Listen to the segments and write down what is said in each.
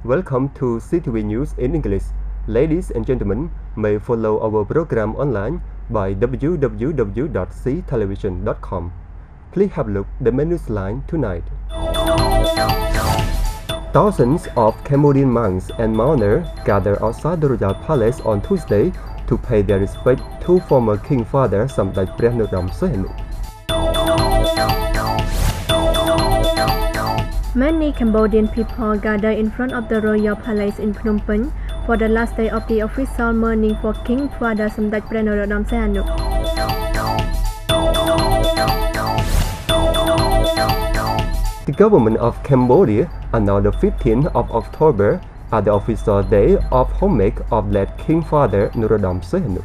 Welcome to SEATV News in English. Ladies and gentlemen, may follow our program online by www.seatelevision.com. Please have a look at the menus line tonight. Thousands of Cambodian monks and mourners gathered outside the royal palace on Tuesday to pay their respect to former King Father Samdechព្រះនរោត្តម សីហនុ Many Cambodian people gathered in front of the royal palace in Phnom Penh for the last day of the official mourning for King Father Samdechព្រះនរោត្តម សីហនុ The government of Cambodia announced the 15th of October as the official day of homage of late King Father នរោត្តម សីហនុ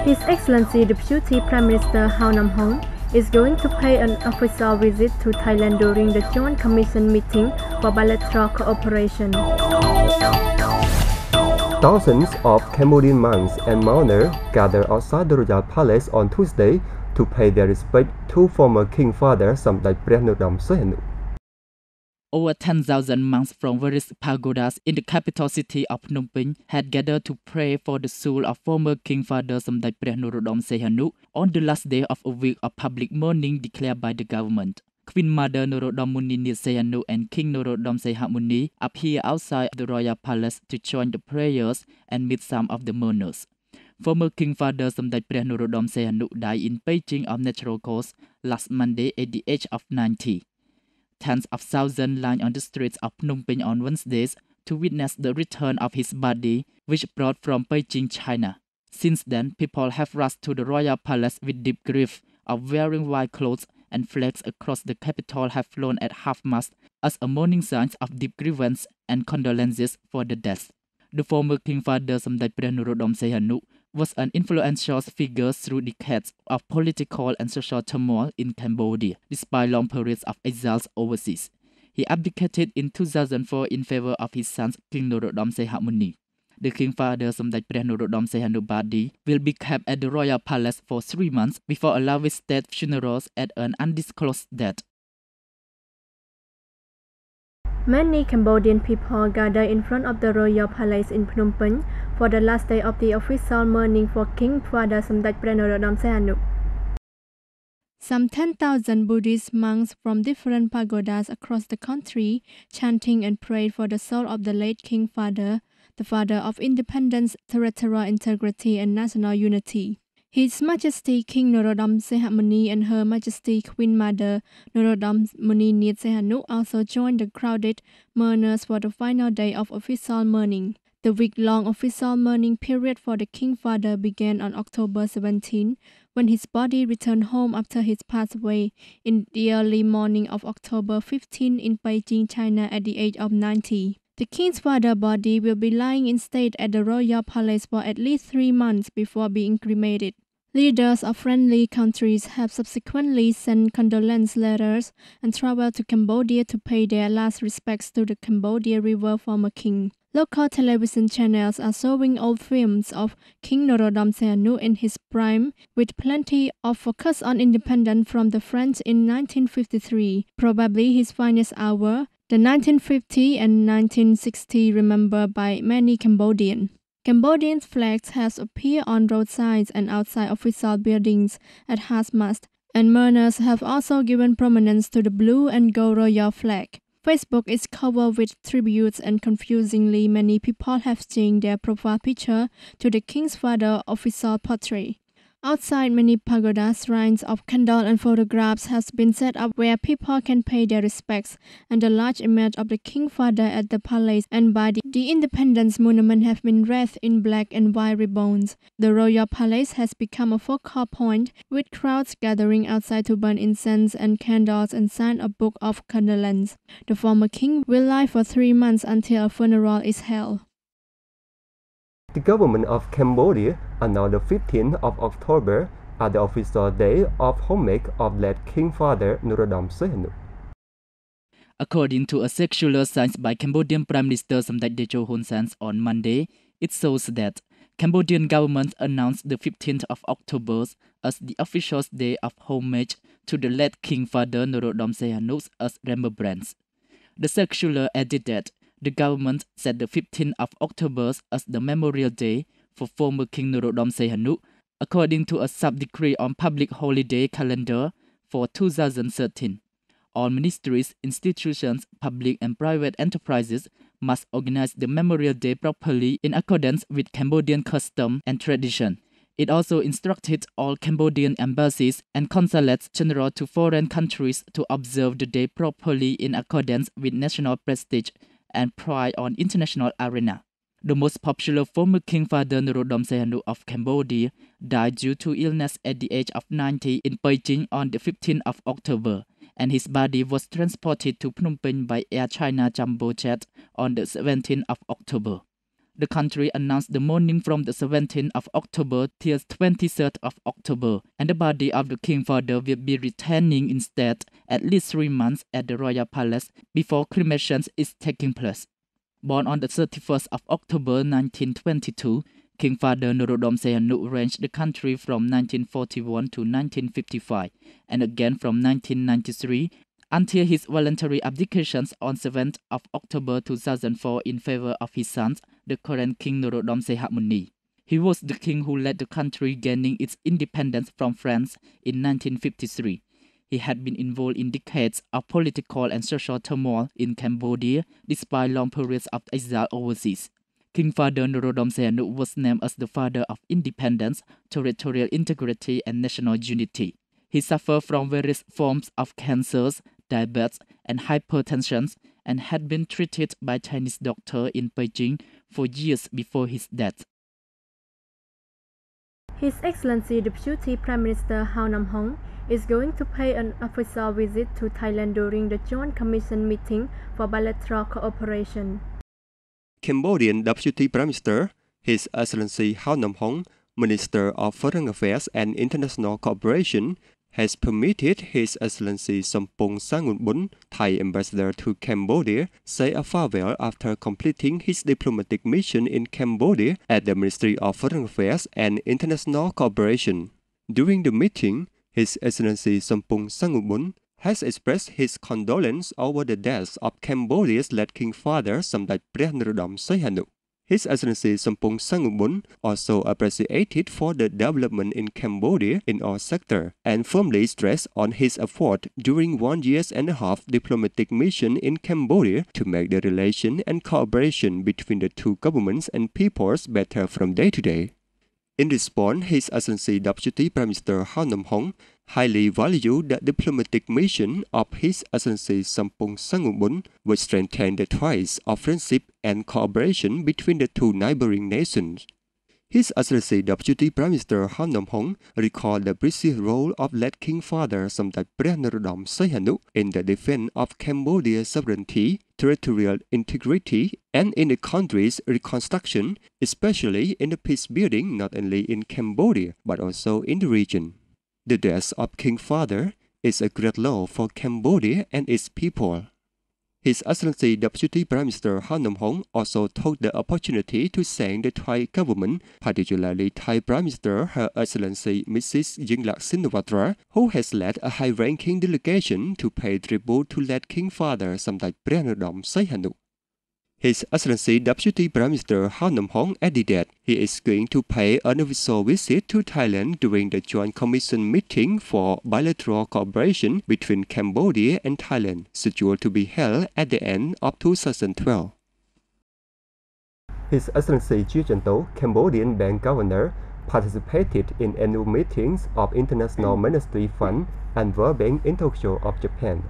His Excellency Deputy Prime Minister Hau Nam Hong is going to pay an official visit to Thailand during the Joint Commission meeting for bilateral cooperation. Thousands of Cambodian monks and mourners gathered outside the royal palace on Tuesday to pay their respect to former King Father Samdechព្រះនរោត្តម សីហនុ Over 10,000 monks from various pagodas in the capital city of Phnom Penh had gathered to pray for the soul of former King Father Samdechព្រះនរោត្តម សីហនុ on the last day of a week of public mourning declared by the government. Queen Mother Norodom Munini Sehanu and King Norodom Sehamuni appear outside the royal palace to join the prayers and meet some of the mourners. Former King Father Samdechព្រះនរោត្តម Sehanu died in Beijing of natural cause last Monday at the age of 90. Tens of thousands lined on the streets of Phnom Penh on Wednesdays to witness the return of his body, which brought from Beijing, China. Since then, people have rushed to the royal palace with deep grief of wearing white clothes, and flags across the capital have flown at half-mast as a mourning sign of deep grievance and condolences for the death. The former King Father Samdechព្រះនរោត្តម Sehanu was an influential figure through decades of political and social turmoil in Cambodia, despite long periods of exile overseas. He abdicated in 2004 in favor of his son King Norodom Sehamuni. The King Father Samdechព្រះនរោត្តម Sehanu body will be kept at the royal palace for 3 months before a lavish state funerals at an undisclosed date. Many Cambodian people gathered in front of the royal palace in Phnom Penh for the last day of the official mourning for King Father Samdechព្រះនរោត្តម សីហនុ Some 10,000 Buddhist monks from different pagodas across the country chanting and prayed for the soul of the late King Father, the father of independence, territorial integrity and national unity. His Majesty King Norodom Sehamuni and Her Majesty Queen Mother Norodom Munini Sehanu also joined the crowded mourners for the final day of official mourning. The week-long official mourning period for the King Father began on October 17, when his body returned home after his passed away in the early morning of October 15 in Beijing, China at the age of 90. The King's Father body will be lying in state at the royal palace for at least 3 months before being cremated. Leaders of friendly countries have subsequently sent condolence letters and traveled to Cambodia to pay their last respects to the Cambodia River former king. Local television channels are showing old films of King Norodom Sehanu in his prime, with plenty of focus on independence from the French in 1953, probably his finest hour, the 1950 and 1960 remembered by many Cambodians. Cambodian flags have appeared on roadsides and outside official buildings at half-mast, and mourners have also given prominence to the blue and gold royal flag. Facebook is covered with tributes, and confusingly many people have changed their profile picture to the King's Father official portrait. Outside many pagodas, shrines of candles and photographs has been set up where people can pay their respects, and the large image of the King Father at the palace and by the Independence Monument have been wreathed in black and white ribbons. The royal palace has become a focal point, with crowds gathering outside to burn incense and candles and sign a book of condolence. The former king will lie for 3 months until a funeral is held. The government of Cambodia announced the 15th of October as the official day of homage of late King Father នរោត្តម សីហនុ According to a circular signed by Cambodian Prime Minister Samdech Techo Hun Sen on Monday, it shows that Cambodian government announced the 15th of October as the official day of homage to the late King Father Norodom Sihanouk as remembrance. The circular added that the government set the 15th of October as the Memorial Day for former King Norodom Sihanouk, according to a sub-decree on public holiday calendar for 2013. All ministries, institutions, public and private enterprises must organize the Memorial Day properly in accordance with Cambodian custom and tradition. It also instructed all Cambodian embassies and consulates general to foreign countries to observe the day properly in accordance with national prestige and pride on international arena. The most popular former King Father Norodom Sihanouk of Cambodia died due to illness at the age of 90 in Beijing on the 15th of October, and his body was transported to Phnom Penh by Air China Jumbo jet on the 17th of October. The country announced the mourning from the 17th of October till 23rd of October, and the body of the King Father will be retaining instead at least 3 months at the Royal Palace before cremation is taking place. Born on the 31st of October 1922, King Father Norodom Sihanouk reigned the country from 1941 to 1955, and again from 1993 until his voluntary abdication on 7th of October 2004 in favor of his son, the current King Norodom Sihamuni. He was the king who led the country gaining its independence from France in 1953. He had been involved in decades of political and social turmoil in Cambodia despite long periods of exile overseas. King Father Norodom Sihanouk was named as the father of independence, territorial integrity and national unity. He suffered from various forms of cancers, diabetes and hypertension and had been treated by Chinese doctors in Beijing for years before his death. His Excellency Deputy Prime Minister Hau Nam Hong is going to pay an official visit to Thailand during the Joint Commission meeting for bilateral cooperation. Cambodian Deputy Prime Minister, His Excellency Hau Nam Hong, Minister of Foreign Affairs and International Cooperation, has permitted His Excellency Sompong Sangutbun, Thai ambassador to Cambodia, say a farewell after completing his diplomatic mission in Cambodia at the Ministry of Foreign Affairs and International Cooperation. During the meeting, His Excellency Sompong Sangutbun has expressed his condolence over the death of Cambodia's late King Father Samdech Norodom Sihanouk. His Excellency Sompong Sangutbun also appreciated for the development in Cambodia in all sectors and firmly stressed on his effort during 1 year-and-a-half diplomatic mission in Cambodia to make the relation and cooperation between the two governments and peoples better from day to day. In response, His Excellency Deputy Prime Minister Hau Nam Hong highly valued the diplomatic mission of His Excellency Sompong Sangutbun, which strengthened the ties of friendship and cooperation between the two neighboring nations. His Excellency Deputy Prime Minister Hau Nam Hong recalled the precious role of late King Father Samdech Norodom Sihanouk in the defense of Cambodia's sovereignty, territorial integrity, and in the country's reconstruction, especially in the peace building not only in Cambodia but also in the region. The death of King Father is a great loss for Cambodia and its people. His Excellency Deputy Prime Minister Hau Nam Hong also took the opportunity to thank the Thai government, particularly Thai Prime Minister Her Excellency Mrs. Yingluck Shinawatra, who has led a high-ranking delegation to pay tribute to late King Father Samdech Norodom Sihanouk. His Excellency Deputy Prime Minister Hau Nam Hong added that he is going to pay an official visit to Thailand during the Joint Commission meeting for bilateral cooperation between Cambodia and Thailand, scheduled to be held at the end of 2012. His Excellency Chea Chanto, Cambodian Bank Governor, participated in annual meetings of International Monetary Fund and World Bank in Tokyo of Japan.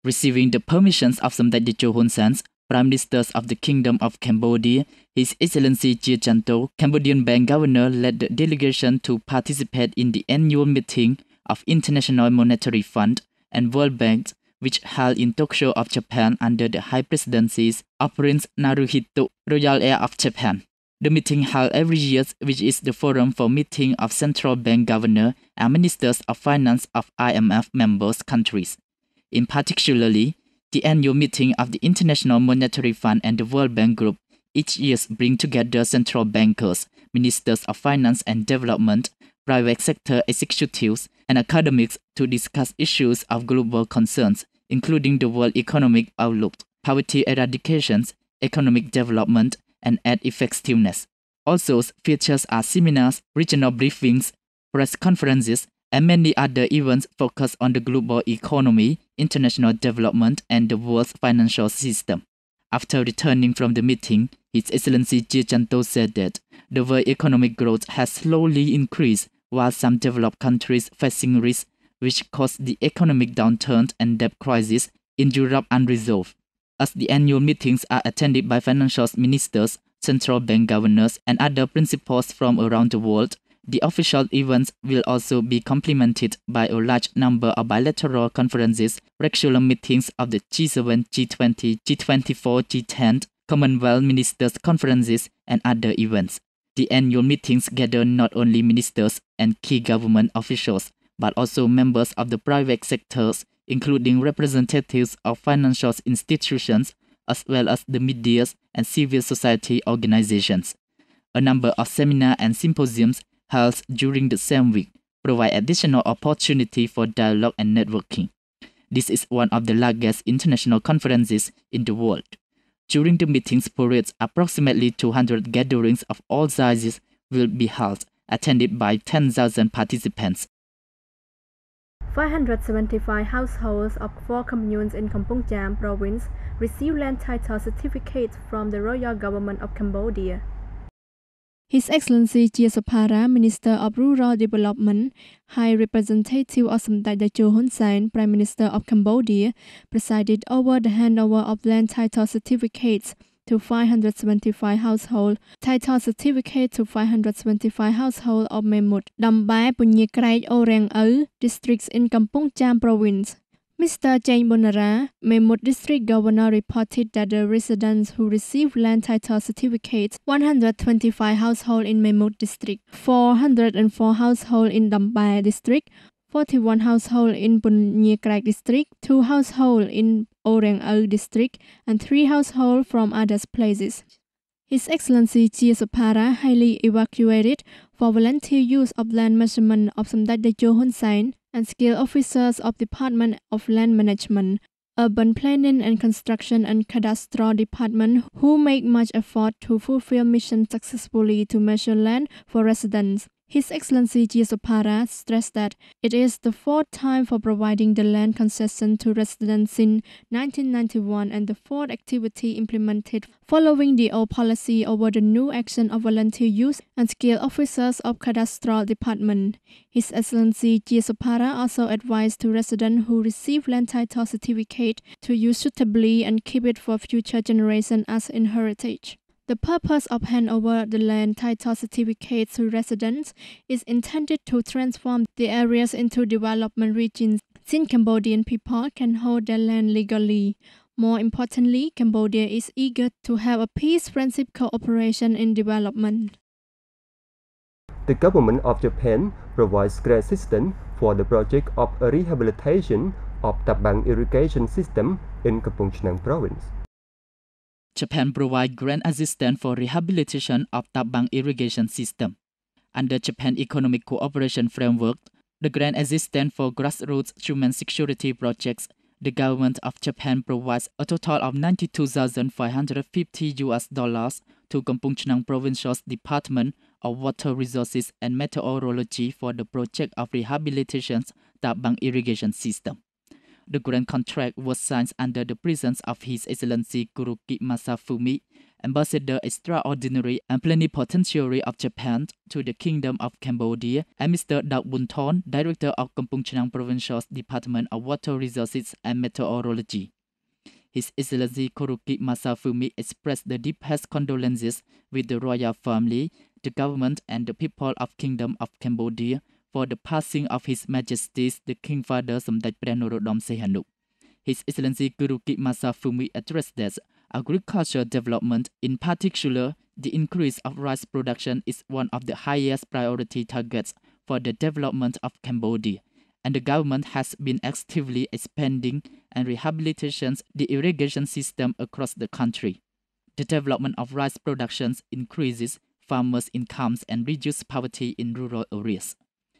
Receiving the permissions of Samdech Techo Hun Sen, Prime Ministers of the Kingdom of Cambodia, His Excellency Chea Chanto, Cambodian Bank Governor, led the delegation to participate in the annual meeting of International Monetary Fund and World Bank, which held in Tokyo of Japan under the high presidencies of Prince Naruhito, Royal Heir of Japan. The meeting held every year, which is the forum for meeting of central bank governor and ministers of finance of IMF members countries. In particularly, The annual meeting of the International Monetary Fund and the World Bank Group each year bring together central bankers, ministers of finance and development, private sector executives, and academics to discuss issues of global concerns, including the world economic outlook, poverty eradication, economic development, and aid effectiveness. Also features are seminars, regional briefings, press conferences, and many other events focused on the global economy, international development, and the world's financial system. After returning from the meeting, His Excellency Gianto said that the world economic growth has slowly increased, while some developed countries facing risks which caused the economic downturn and debt crisis in Europe unresolved. As the annual meetings are attended by financial ministers, central bank governors, and other principals from around the world, the official events will also be complemented by a large number of bilateral conferences, regular meetings of the G7, G20, G24, G10, Commonwealth Ministers' Conferences, and other events. The annual meetings gather not only ministers and key government officials, but also members of the private sectors, including representatives of financial institutions, as well as the media and civil society organizations. A number of seminars and symposiums held during the same week provide additional opportunity for dialogue and networking. This is one of the largest international conferences in the world. During the meetings periods, approximately 200 gatherings of all sizes will be held, attended by 10,000 participants. 575 households of 4 communes in Kampong Cham province receive land title certificates from the royal government of Cambodia. His Excellency Giasophara, Minister of Rural Development, High Representative of Samdech Techo Hun Sen, Prime Minister of Cambodia, presided over the handover of land title certificates to 575 households, title certificate to 575 households of Memut, Dambai, Punyakrai, Orang Au districts in Kampong Cham province. Mr. Jane Bonara, Memut District Governor, reported that the residents who received land title certificates, 125 households in Memut District, 404 households in Dambai District, 41 households in Punyakrai District, 2 households in Orang Au District, and 3 households from other places. His Excellency Giasophara highly evaluated for volunteer use of land measurement of Samdech Techo Hun Sen and skilled officers of Department of Land Management, Urban Planning and Construction and Cadastral Department who make much effort to fulfill mission successfully to measure land for residents. His Excellency Giasophara stressed that it is the 4th time for providing the land concession to residents since 1991 and the 4th activity implemented following the old policy over the new action of volunteer use and skilled officers of Cadastral Department. His Excellency Giasophara also advised to residents who receive land title certificate to use suitably and keep it for future generations as inheritance. The purpose of handover the land title certificates to residents is intended to transform the areas into development regions, since Cambodian people can hold their land legally. More importantly, Cambodia is eager to have a peace, friendship, cooperation in development. The government of Japan provides great assistance for the project of a rehabilitation of Tabang irrigation system in Kampong Cham province. Japan provides grant assistance for rehabilitation of Tabang irrigation system. Under Japan Economic Cooperation Framework, the grant assistance for grassroots human security projects, the government of Japan provides a total of $92,550 to Kampong Cham Provincial Department of Water Resources and Meteorology for the project of rehabilitation Tabang irrigation system. The grant contract was signed under the presence of His Excellency Kuruki Masafumi, Ambassador Extraordinary and Plenipotentiary of Japan to the Kingdom of Cambodia, and Mr. Dak Bunthon, Director of Kampong Cham Provincial Department of Water Resources and Meteorology. His Excellency Kuruki Masafumi expressed the deepest condolences with the royal family, the government, and the people of Kingdom of Cambodia for the passing of His Majesty's the King Father Samdech Norodom Sihanouk. His Excellency Kuruki Masafumi addressed that agriculture development, in particular the increase of rice production, is one of the highest priority targets for the development of Cambodia, and the government has been actively expanding and rehabilitating the irrigation system across the country. The development of rice productions increases farmers' incomes and reduces poverty in rural areas.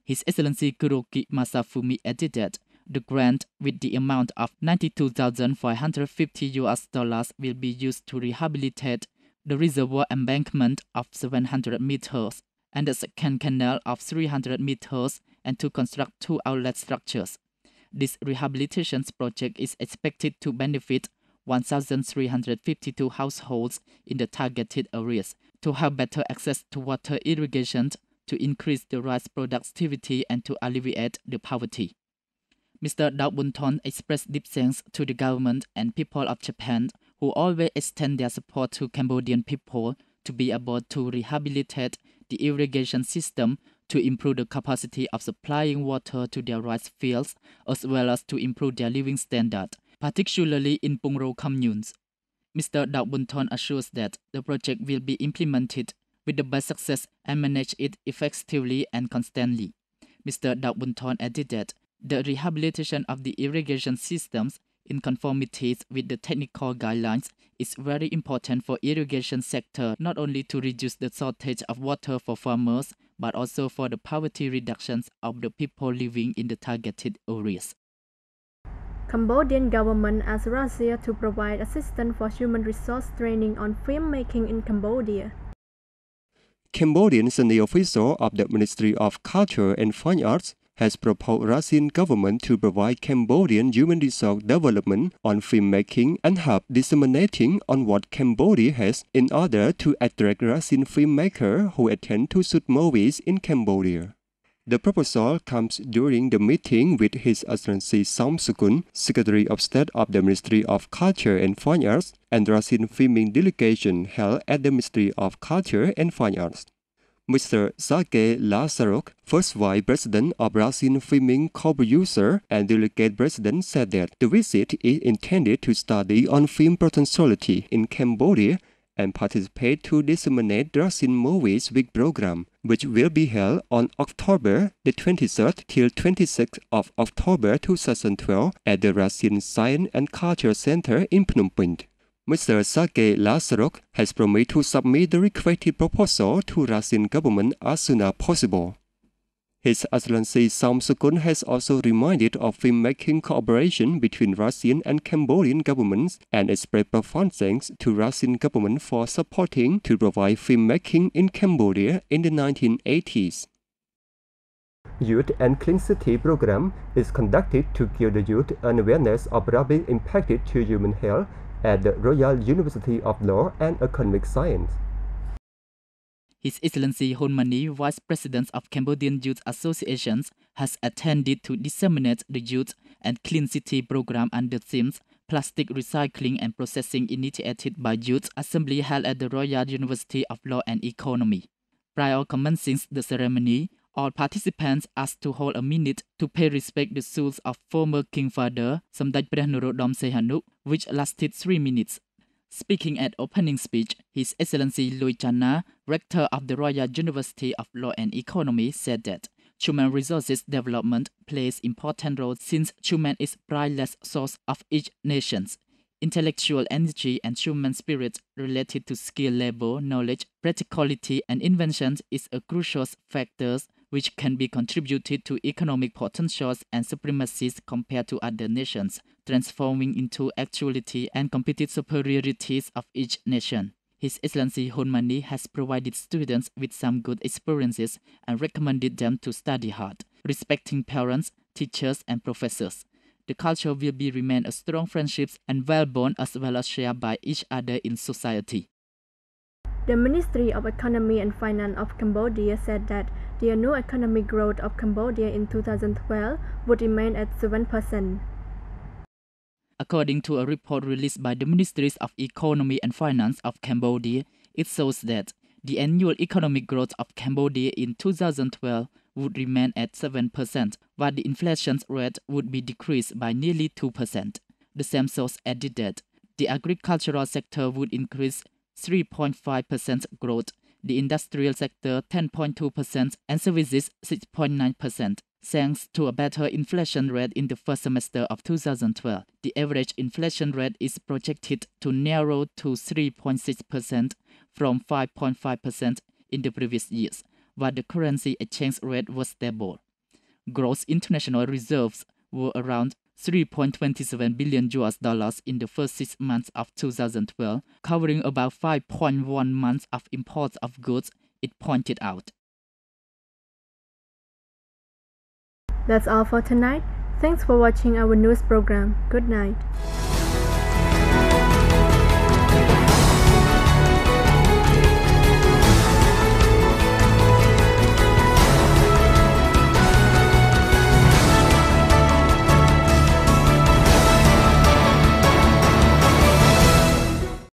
His Excellency Kuroki Masafumi added that the grant with the amount of $92,550 will be used to rehabilitate the reservoir embankment of 700 meters and the second canal of 300 meters and to construct 2 outlet structures. This rehabilitation project is expected to benefit 1,352 households in the targeted areas to have better access to water irrigation, to increase the rice productivity and to alleviate the poverty. Mr. Daubunton expressed deep thanks to the government and people of Japan who always extend their support to Cambodian people to be able to rehabilitate the irrigation system to improve the capacity of supplying water to their rice fields as well as to improve their living standard, particularly in Pungro communes. Mr. Daubunton assures that the project will be implemented with the best success and manage it effectively and constantly. Mr. Daubunton added that the rehabilitation of the irrigation systems in conformity with the technical guidelines is very important for irrigation sector not only to reduce the shortage of water for farmers but also for the poverty reductions of the people living in the targeted areas. Cambodian government asked Russia to provide assistance for human resource training on filmmaking in Cambodia. Cambodian senior official of the Ministry of Culture and Fine Arts has proposed Russian government to provide Cambodian human resource development on filmmaking and help disseminating on what Cambodia has in order to attract Russian filmmakers who intend to shoot movies in Cambodia. The proposal comes during the meeting with His Excellency Somsukun, Secretary of State of the Ministry of Culture and Fine Arts, and Russian filming delegation held at the Ministry of Culture and Fine Arts. Mr. Sergei Lazaruk, first vice president of Russian Filming Co-producer and delegate president, said that the visit is intended to study on film potentiality in Cambodia and participate to disseminate Russian movies week program, which will be held on October the 23rd till 26th of October 2012 at the Russian Science and Culture Center in Phnom Penh. Mr. Sergei Lazaruk has promised to submit the requested proposal to Russian government as soon as possible. His Excellency Somsukun has also reminded of filmmaking cooperation between Russian and Cambodian governments and expressed profound thanks to Russian government for supporting to provide filmmaking in Cambodia in the 1980s. Youth and Clean City program is conducted to give the youth an awareness of rapid impact to human health at the Royal University of Law and Economic Science. His Excellency Hun Mani, Vice President of Cambodian Youth Associations, has attended to disseminate the Youth and Clean City program under themes Plastic Recycling and Processing initiated by Youth Assembly held at the Royal University of Law and Economy. Prior commencing the ceremony, all participants asked to hold a minute to pay respect to the souls of former King Father Samdechព្រះនរោត្តម Sihanouk, which lasted 3 minutes. Speaking at opening speech, His Excellency Ratana, Rector of the Royal University of Law and Economy, said that human resources development plays important role since human is priceless source of each nation's intellectual energy and human spirit related to skill, labor, knowledge, practicality, and invention is a crucial factor which can be contributed to economic potentials and supremacies compared to other nations, transforming into actuality and competitive superiorities of each nation. His Excellency Hun Mani has provided students with some good experiences and recommended them to study hard, respecting parents, teachers, and professors. The culture will be remain a strong friendships and well-born as well as shared by each other in society. The Ministry of Economy and Finance of Cambodia said that the annual economic growth of Cambodia in 2012 would remain at 7%. According to a report released by the Ministries of Economy and Finance of Cambodia, it shows that the annual economic growth of Cambodia in 2012 would remain at 7%, while the inflation rate would be decreased by nearly 2%. The same source added that the agricultural sector would increase 3.5% growth, the industrial sector 10.2%, and services 6.9%. Thanks to a better inflation rate in the first semester of 2012, the average inflation rate is projected to narrow to 3.6% from 5.5% in the previous years, while the currency exchange rate was stable. Gross international reserves were around $3.27 billion in the first 6 months of 2012, covering about 5.1 months of imports of goods, it pointed out. That's all for tonight. Thanks for watching our news program. Good night.